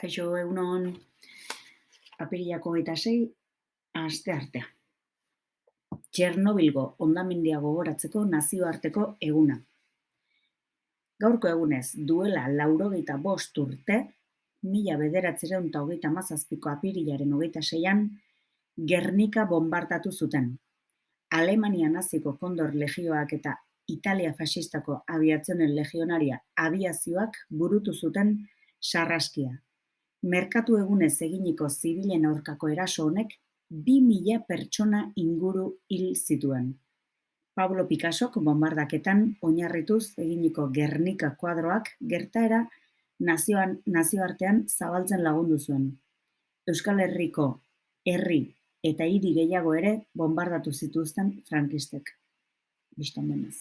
Kaixo, egunon, apirilak 26, asteartea. Txernobilgo hondamendia gogoratzeko nazioarteko eguna. Gaurko egunez, duela 95 urte, 1937ko apirilaren 26an, Gernika bonbardatu zuten. Alemania naziko Kondor legioak eta Italia faxistako abiazionen legionaria abiazioak burutu zuten sarraskia. Merkatu egunez eginiko zibilen aurkako eraso honek 2000 pertsona inguru hil zituen. Pablo Picassok bonbardaketan oinarrituz eginiko Gernika kuadroak gertaera nazioartean zabaltzen lagundu zuen. Euskal Herriko herri eta hiri gehiago ere bonbardatu zituzten frankistek. Bistan denez.